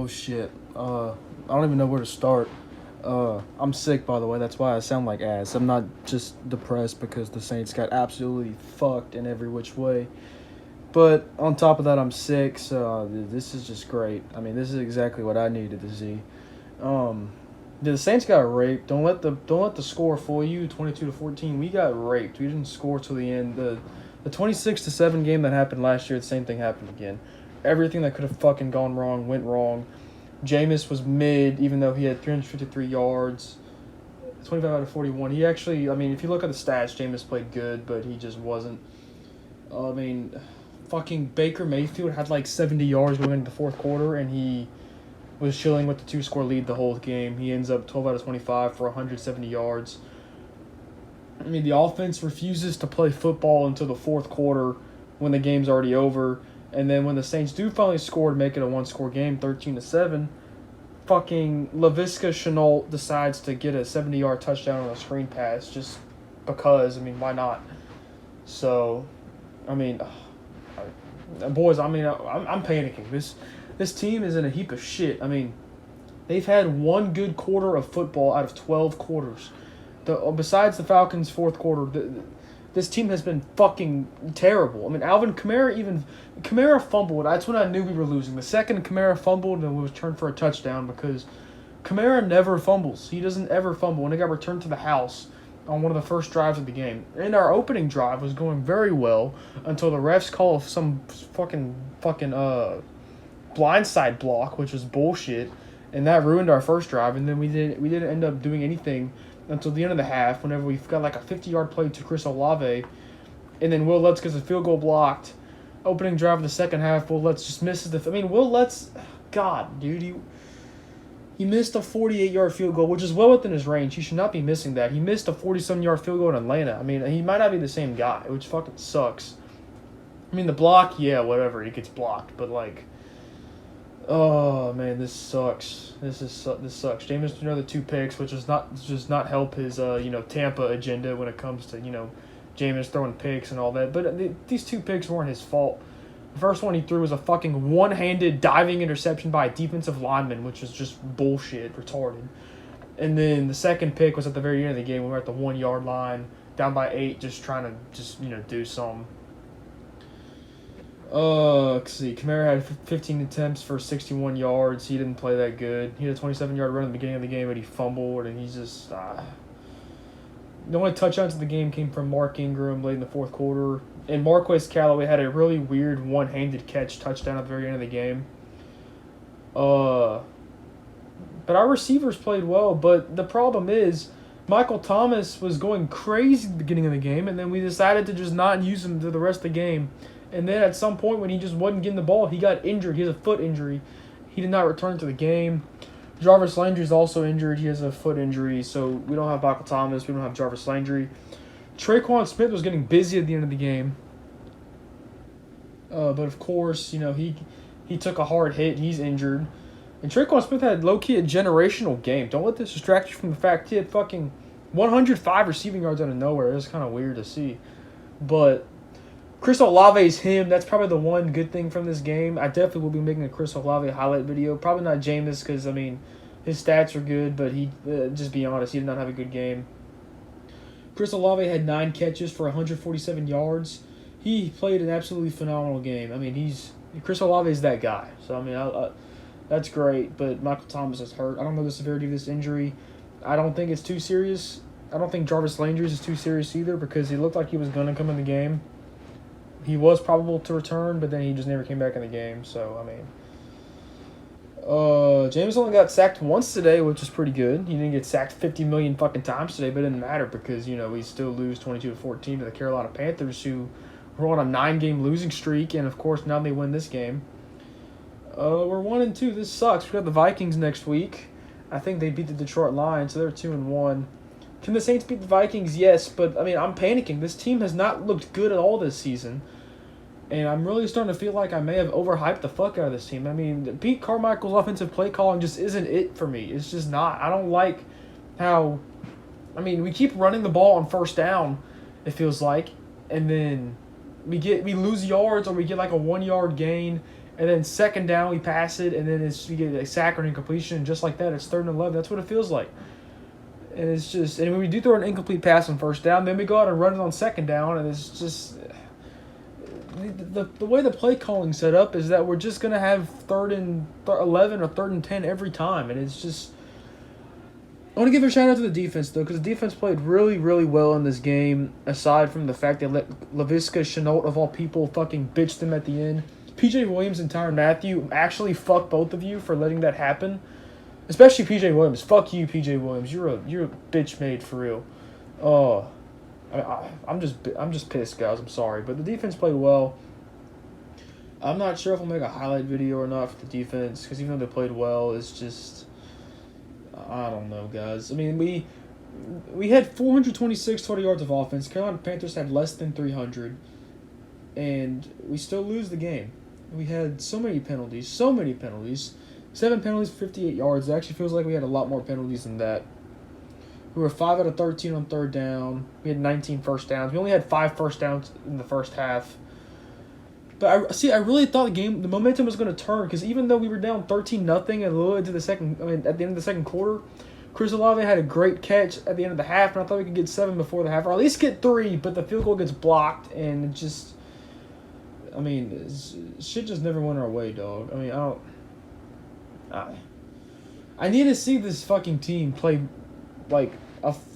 Oh shit. I don't even know where to start. I'm sick, by the way. That's why I sound like ass. I'm not just depressed because the Saints got absolutely fucked in every which way. But on top of that, I'm sick. So this is just great. I mean, this is exactly what I needed to see. The Saints got raped. Don't let the score fool you. 22-14. We got raped. We didn't score till the end. The 26-7 game that happened last year, the same thing happened again. Everything that could have fucking gone wrong went wrong. Jameis was mid, even though he had 353 yards, 25 out of 41. He actually, I mean, if you look at the stats, Jameis played good, but he just wasn't. I mean, fucking Baker Mayfield had like 70 yards going into the fourth quarter, and he was chilling with the 2-score lead the whole game. He ends up 12 out of 25 for 170 yards. I mean, the offense refuses to play football until the fourth quarter when the game's already over. And then when the Saints do finally score to make it a one-score game, 13-7, fucking Laviska Shenault decides to get a 70-yard touchdown on a screen pass just because. I mean, why not? So, I mean, boys, I mean, I'm panicking. This team is in a heap of shit. I mean, they've had one good quarter of football out of 12 quarters. Besides the Falcons' fourth quarter, this team has been fucking terrible. I mean, Alvin Kamara fumbled. That's when I knew we were losing. The second Kamara fumbled and was returned for a touchdown because Kamara never fumbles. He doesn't ever fumble. And it got returned to the house on one of the first drives of the game. And our opening drive was going very well until the refs call some fucking blindside block, which was bullshit. And that ruined our first drive. And then we didn't end up doing anything until the end of the half, whenever we got like a 50-yard play to Chris Olave, and then Will Lutz gets a field goal blocked. Opening drive of the second half, Will Lutz just misses the. I mean, Will Lutz, God, dude, he missed a 48-yard field goal, which is well within his range. He should not be missing that. He missed a 47-yard field goal in Atlanta. I mean, he might not be the same guy, which fucking sucks. I mean, the block, yeah, whatever, he gets blocked, but like. Oh man, this sucks. This sucks. Jameis threw another 2 picks, which does not help his Tampa agenda when it comes to Jameis throwing picks and all that. But these 2 picks weren't his fault. The first one he threw was a fucking one-handed diving interception by a defensive lineman, which was just bullshit, retarded. And then the second pick was at the very end of the game. We were at the 1-yard line, down by 8, just trying to do something. Let's see. Kamara had 15 attempts for 61 yards. He didn't play that good. He had a 27-yard run at the beginning of the game, but he fumbled, and he's just... The only touchdowns of the game came from Mark Ingram late in the fourth quarter. And Marquez Callaway had a really weird one-handed catch touchdown at the very end of the game. But our receivers played well, but the problem is Michael Thomas was going crazy at the beginning of the game, and then we decided to just not use him through the rest of the game. And then at some point when he just wasn't getting the ball, he got injured. He has a foot injury. He did not return to the game. Jarvis Landry is also injured. He has a foot injury. So we don't have Michael Thomas. We don't have Jarvis Landry. Traquan Smith was getting busy at the end of the game. But of course, he took a hard hit. He's injured. And Traquan Smith had low-key a generational game. Don't let this distract you from the fact he had fucking 105 receiving yards out of nowhere. It was kind of weird to see. But Chris Olave's him. That's probably the one good thing from this game. I definitely will be making a Chris Olave highlight video. Probably not Jameis because, I mean, his stats are good, but he, just be honest, he did not have a good game. Chris Olave had 9 catches for 147 yards. He played an absolutely phenomenal game. I mean, Chris Olave is that guy. So, I mean, that's great, but Michael Thomas is hurt. I don't know the severity of this injury. I don't think it's too serious. I don't think Jarvis Landry's is too serious either because he looked like he was going to come in the game. He was probable to return, but then he just never came back in the game. So, I mean, James only got sacked once today, which is pretty good. He didn't get sacked 50 million fucking times today, but it didn't matter because, we still lose 22-14 to the Carolina Panthers, who were on a 9-game losing streak, and of course now they win this game. We're 1-2. This sucks. We got the Vikings next week. I think they beat the Detroit Lions, so they're 2-1. Can the Saints beat the Vikings? Yes, but I mean, I'm panicking. This team has not looked good at all this season. And I'm really starting to feel like I may have overhyped the fuck out of this team. I mean, Pete Carmichael's offensive play calling just isn't it for me. It's just not. I don't like how... I mean, we keep running the ball on first down, it feels like, and then we lose yards or we get like a 1-yard gain, And then second down, we pass it, and then we get a sack or an incompletion, and just like that, it's 3rd and 11. That's what it feels like. And it's just, and when we do throw an incomplete pass on first down, then we go out and run it on second down, and it's just the way the play calling set up is that we're just gonna have 3rd and 11 or 3rd and 10 every time, and it's just. I want to give a shout out to the defense though, because the defense played really, really well in this game. Aside from the fact they let Laviska Shenault of all people fucking bitch them at the end. P.J. Williams and Tyrann Mathieu, actually fuck both of you for letting that happen. Especially P.J. Williams. Fuck you, P.J. Williams. You're a bitch made for real. I'm just pissed, guys. I'm sorry, but the defense played well. I'm not sure if I'll make a highlight video or not for the defense, because even though they played well, it's just. I don't know, guys. I mean, we had 426 total yards of offense. Carolina Panthers had less than 300, and we still lose the game. We had so many penalties. 7 penalties for 58 yards. It actually feels like we had a lot more penalties than that. We were 5 out of 13 on 3rd down. We had 19 first downs. We only had 5 first downs in the first half. But I really thought the momentum was going to turn, because even though we were down 13-0 and a little into the at the end of the second quarter, Chris Olave had a great catch at the end of the half, and I thought we could get 7 before the half, or at least get 3, but the field goal gets blocked, and it just, shit just never went our way, dog. I need to see this fucking team play, like,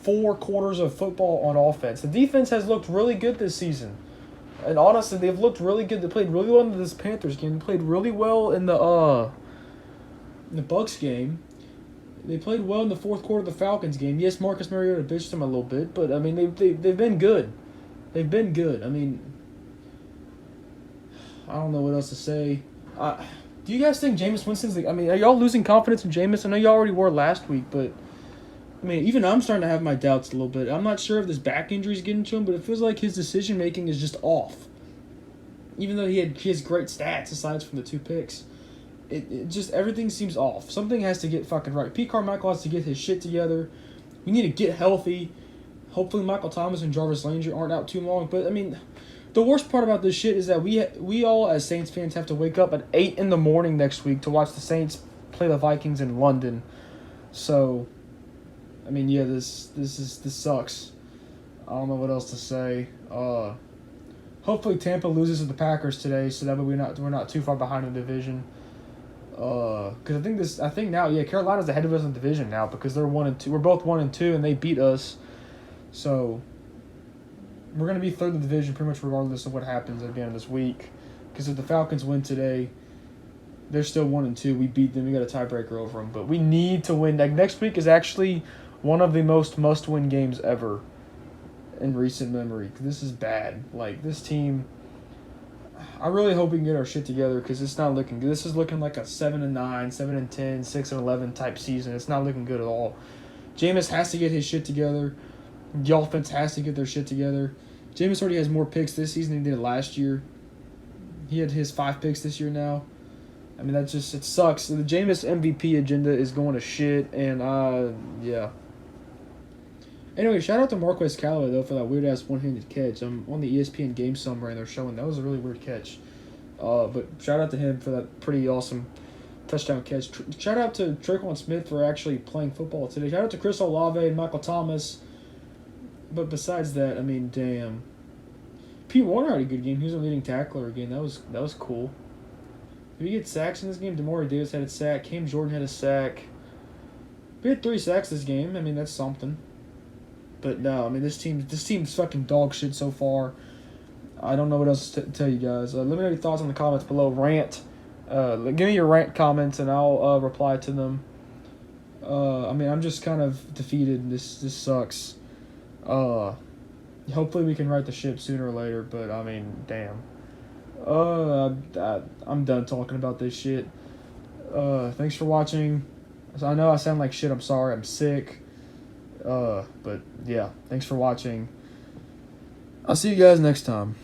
4 quarters of football on offense. The defense has looked really good this season. And honestly, they've looked really good. They played really well in this Panthers game. They played really well in the Bucs game. They played well in the fourth quarter of the Falcons game. Yes, Marcus Mariota bitched them a little bit, but they've been good. They've been good. I don't know what else to say. Do you guys think Jameis Winston's are y'all losing confidence in Jameis? I know y'all already were last week, but even I'm starting to have my doubts a little bit. I'm not sure if this back injury is getting to him, but it feels like his decision-making is just off. Even though he has great stats, aside from the 2 picks. It just, everything seems off. Something has to get fucking right. Pete Carmichael has to get his shit together. We need to get healthy. Hopefully Michael Thomas and Jarvis Landry aren't out too long. But, the worst part about this shit is that we all, as Saints fans, have to wake up at 8 in the morning next week to watch the Saints play the Vikings in London. So... this sucks. I don't know what else to say. Hopefully Tampa loses to the Packers today, so that way we're not too far behind in the division. Because I think now, Carolina's ahead of us in the division now, because they're 1-2. We're both 1-2, and they beat us. So we're gonna be 3rd in the division pretty much regardless of what happens at the end of this week. Because if the Falcons win today, they're still 1-2. We beat them. We got a tiebreaker over them, but we need to win. Next week is actually one of the most must-win games ever in recent memory. This is bad. This team, I really hope we can get our shit together, because it's not looking good. This is looking like a 7-9, 7-10, 6-11 type season. It's not looking good at all. Jameis has to get his shit together. The offense has to get their shit together. Jameis already has more picks this season than he did last year. He had his 5 picks this year now. It sucks. The Jameis MVP agenda is going to shit, and, yeah. Anyway, shout out to Marquez Callaway, though, for that weird-ass one-handed catch. I'm on the ESPN game summary, and they're showing that was a really weird catch. But shout out to him for that pretty awesome touchdown catch. Shout out to Tre'Quan Smith for actually playing football today. Shout out to Chris Olave and Michael Thomas. But besides that, damn. Pete Warner had a good game. He was a leading tackler again. That was cool. Did we get sacks in this game? Demore Davis had a sack. Cam Jordan had a sack. We had 3 sacks this game. That's something. But no, this team's fucking dog shit so far. I don't know what else to tell you guys. Let me know your thoughts in the comments below. Rant. Give me your rant comments and I'll reply to them. I'm just kind of defeated. This sucks. Hopefully we can right the ship sooner or later, but damn. I'm done talking about this shit. Thanks for watching. I know I sound like shit. I'm sorry. I'm sick. But yeah, thanks for watching. I'll see you guys next time.